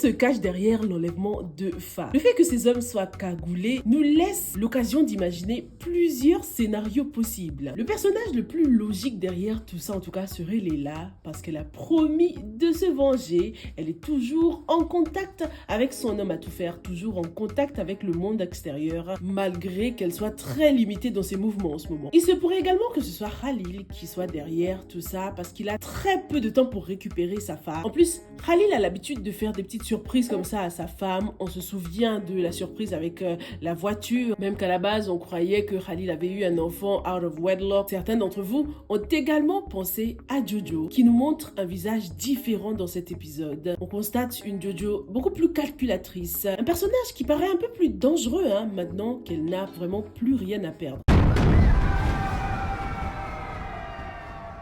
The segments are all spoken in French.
se cache derrière l'enlèvement de Fa? Le fait que ces hommes soient cagoulés nous laisse l'occasion d'imaginer plusieurs scénarios possibles. Le personnage le plus logique derrière tout ça, en tout cas, serait Leila, parce qu'elle a promis de se venger. Elle est toujours en contact avec son homme à tout faire, toujours en contact avec le monde extérieur, malgré qu'elle soit très limitée dans ses mouvements en ce moment. Il se pourrait également que ce soit Khalil qui soit derrière tout ça, parce qu'il a très peu de temps pour récupérer sa femme. En plus, Khalil a l'habitude de faire des petites surprises comme ça à sa femme. On se souvient de la surprise avec la voiture, même qu'à la base, on croyait que Khalil avait eu un enfant out of wedlock. Certains d'entre vous ont également pensé à Jojo, qui nous montre un visage différent dans cet épisode. On constate une Jojo beaucoup plus calculatrice, un personnage qui paraît un peu plus dangereux maintenant qu'elle n'a vraiment plus rien à perdre.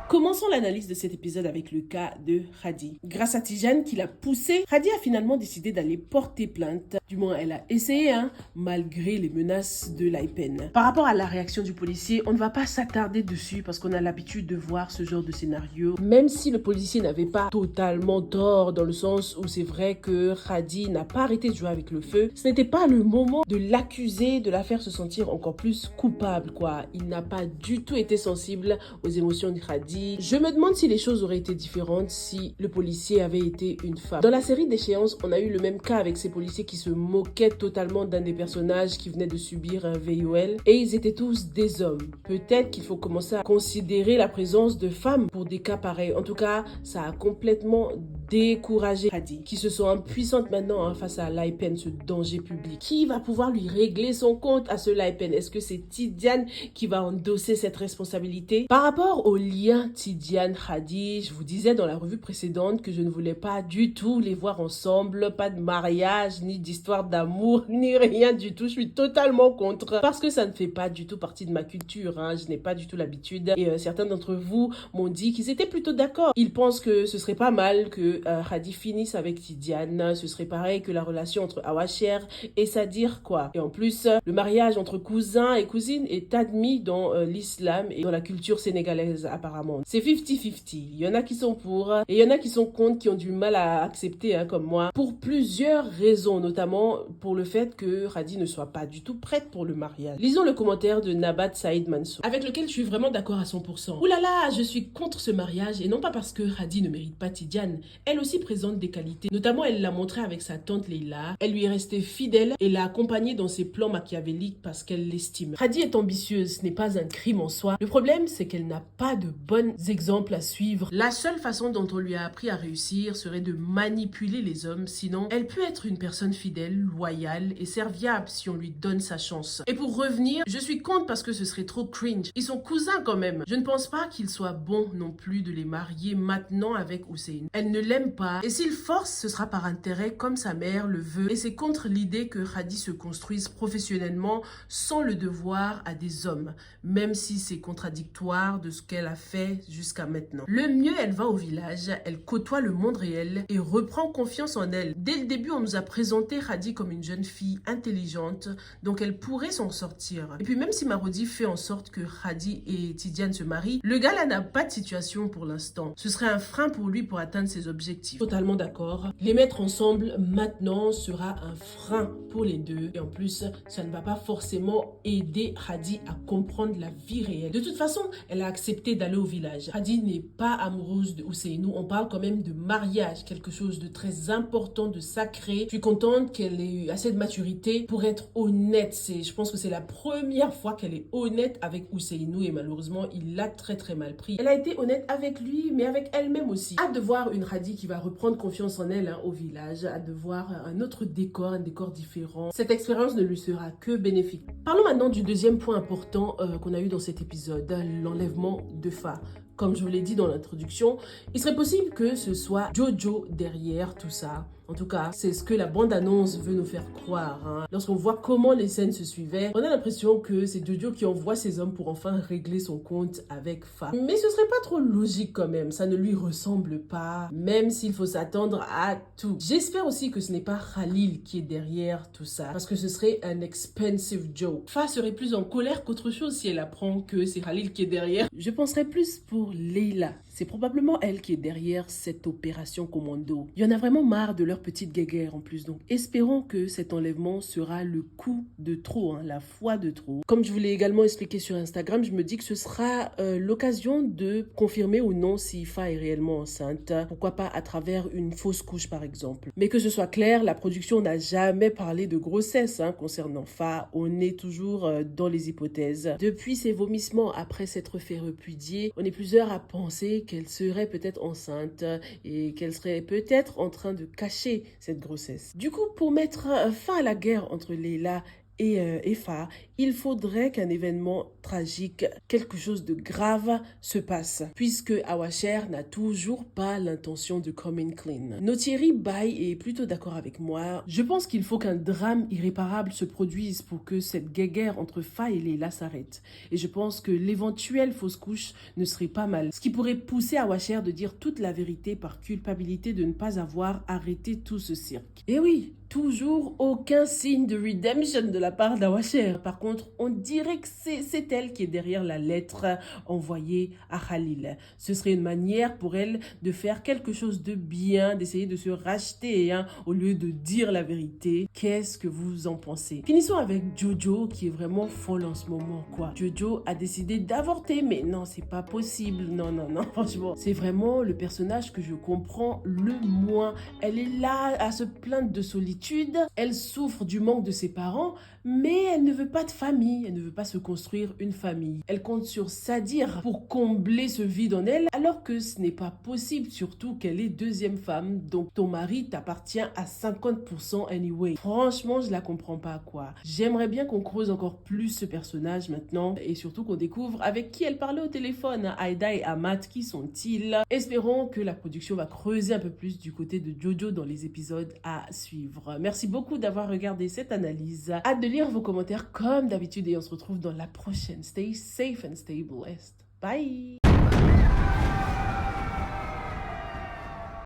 Commençons l'analyse de cet épisode avec le cas de Hadi. Grâce à Tidjane qui l'a poussé, Hadi a finalement décidé d'aller porter plainte. Du moins, elle a essayé, malgré les menaces de l'IPEN. Par rapport à la réaction du policier, on ne va pas s'attarder dessus parce qu'on a l'habitude de voir ce genre de scénario. Même si le policier n'avait pas totalement tort, dans le sens où c'est vrai que Hadi n'a pas arrêté de jouer avec le feu, ce n'était pas le moment de l'accuser, de la faire se sentir encore plus coupable, quoi. Il n'a pas du tout été sensible aux émotions de Hadi. Je me demande si les choses auraient été différentes si le policier avait été une femme. Dans la série d'Échéance, on a eu le même cas avec ces policiers qui se moquaient totalement d'un des personnages qui venait de subir un VIOL, et ils étaient tous des hommes. Peut-être qu'il faut commencer à considérer la présence de femmes pour des cas pareils. En tout cas, ça a complètement découragé Hadi, qui se sent impuissante maintenant face à l'IPEN, ce danger public. Qui va pouvoir lui régler son compte à ce l'IPEN? Est-ce que c'est Tidjane qui va endosser cette responsabilité? Par rapport au lien Tidjane, Hadi, je vous disais dans la revue précédente que je ne voulais pas du tout les voir ensemble, pas de mariage, ni d'histoire d'amour, ni rien du tout. Je suis totalement contre parce que ça ne fait pas du tout partie de ma culture. Je n'ai pas du tout l'habitude. Et certains d'entre vous m'ont dit qu'ils étaient plutôt d'accord. Ils pensent que ce serait pas mal que Hadi finisse avec Tidjane. Ce serait pareil que la relation entre Awacher et Sadir, quoi. Et en plus, le mariage entre cousins et cousines est admis dans l'islam et dans la culture sénégalaise apparemment. C'est 50-50. Il y en a qui sont pour et il y en a qui sont contre, qui ont du mal à accepter, comme moi, pour plusieurs raisons, notamment pour le fait que Hadi ne soit pas du tout prête pour le mariage. Lisons le commentaire de Nabat Saïd Mansour, avec lequel je suis vraiment d'accord à 100%. Ouh là là, je suis contre ce mariage, et non pas parce que Hadi ne mérite pas Tidjane. Elle aussi présente des qualités. Notamment, elle l'a montré avec sa tante Leila. Elle lui est restée fidèle et l'a accompagnée dans ses plans machiavéliques parce qu'elle l'estime. Hadi est ambitieuse, ce n'est pas un crime en soi. Le problème, c'est qu'elle n'a pas de bons exemples à suivre. La seule façon dont on lui a appris à réussir serait de manipuler les hommes, sinon elle peut être une personne fidèle, loyale et serviable si on lui donne sa chance. Et pour revenir, je suis contre parce que ce serait trop cringe. Ils sont cousins quand même. Je ne pense pas qu'il soit bon non plus de les marier maintenant avec Hussein. Elle ne l'aime pas et s'il force, ce sera par intérêt comme sa mère le veut, et c'est contre l'idée que Hadi se construise professionnellement sans le devoir à des hommes, même si c'est contradictoire de ce qu'elle a fait jusqu'à maintenant. Le mieux, elle va au village, elle côtoie le monde réel et reprend confiance en elle. Dès le début, on nous a présenté Hadi comme une jeune fille intelligente, donc elle pourrait s'en sortir. Et puis même si Marodi fait en sorte que Hadi et Tidjane se marient, le gars là n'a pas de situation pour l'instant. Ce serait un frein pour lui pour atteindre ses objectifs. Totalement d'accord. Les mettre ensemble maintenant sera un frein pour les deux. Et en plus, ça ne va pas forcément aider Hadi à comprendre la vie réelle. De toute façon, elle a accepté d'aller au village. Hadi n'est pas amoureuse de Ousseynou. On parle quand même de mariage, quelque chose de très important, de sacré. Je suis contente qu'elle ait eu assez de maturité pour être honnête. Je pense que c'est la première fois qu'elle est honnête avec Ousseynou et malheureusement, il l'a très très mal pris. Elle a été honnête avec lui, mais avec elle-même aussi. Hâte de voir une Hadi qui va reprendre confiance en elle au village, hâte de voir un autre décor, un décor différent. Cette expérience ne lui sera que bénéfique. Parlons maintenant du deuxième point important qu'on a eu dans cet épisode, l'enlèvement de Fa. Comme je vous l'ai dit dans l'introduction, il serait possible que ce soit Jojo derrière tout ça. En tout cas, c'est ce que la bande-annonce veut nous faire croire. Lorsqu'on voit comment les scènes se suivaient, on a l'impression que c'est Jojo qui envoie ses hommes pour enfin régler son compte avec Fa. Mais ce serait pas trop logique quand même, ça ne lui ressemble pas, même s'il faut s'attendre à tout. J'espère aussi que ce n'est pas Khalil qui est derrière tout ça, parce que ce serait un expensive joke. Fa serait plus en colère qu'autre chose si elle apprend que c'est Khalil qui est derrière. Je penserais plus pour Leila. C'est probablement elle qui est derrière cette opération commando. Il y en a vraiment marre de leur petite guéguerre en plus. Donc espérons que cet enlèvement sera le coup de trop, la fois de trop. Comme je vous l'ai également expliqué sur Instagram, je me dis que ce sera l'occasion de confirmer ou non si Ifa est réellement enceinte. Pourquoi pas à travers une fausse couche par exemple. Mais que ce soit clair, la production n'a jamais parlé de grossesse concernant Fa. On est toujours dans les hypothèses. Depuis ses vomissements après s'être fait repudier, on est plusieurs à penser qu'elle serait peut-être enceinte et qu'elle serait peut-être en train de cacher cette grossesse. Du coup, pour mettre fin à la guerre entre Leila et Fa, il faudrait qu'un événement tragique, quelque chose de grave se passe, puisque Awasher n'a toujours pas l'intention de come clean. Notiri Bai est plutôt d'accord avec moi. Je pense qu'il faut qu'un drame irréparable se produise pour que cette guéguerre entre Fa et Leila s'arrête. Et je pense que l'éventuelle fausse couche ne serait pas mal. Ce qui pourrait pousser Awasher de dire toute la vérité par culpabilité de ne pas avoir arrêté tout ce cirque. Et oui, toujours aucun signe de redemption de la part d'Awasher. Par contre, on dirait que c'est elle qui est derrière la lettre envoyée à Khalil. Ce serait une manière pour elle de faire quelque chose de bien, d'essayer de se racheter au lieu de dire la vérité. Qu'est-ce que vous en pensez? Finissons avec Jojo qui est vraiment folle en ce moment, quoi. Jojo a décidé d'avorter, mais non, c'est pas possible. Non, franchement. C'est vraiment le personnage que je comprends le moins. Elle est là à se plaindre de solitude. Elle souffre du manque de ses parents, mais elle ne veut pas de famille. Elle ne veut pas se construire une famille. Elle compte sur Sadir pour combler ce vide en elle, alors que ce n'est pas possible, surtout qu'elle est deuxième femme. Donc ton mari t'appartient à 50% anyway. Franchement, je la comprends pas, quoi. J'aimerais bien qu'on creuse encore plus ce personnage maintenant, et surtout qu'on découvre avec qui elle parlait au téléphone. Aïda et Ahmad, qui sont-ils? Espérons que la production va creuser un peu plus du côté de Jojo dans les épisodes à suivre. Merci beaucoup d'avoir regardé cette analyse. Hâte de lire vos commentaires comme d'habitude et on se retrouve dans la prochaine. Stay safe and stay blessed. Bye!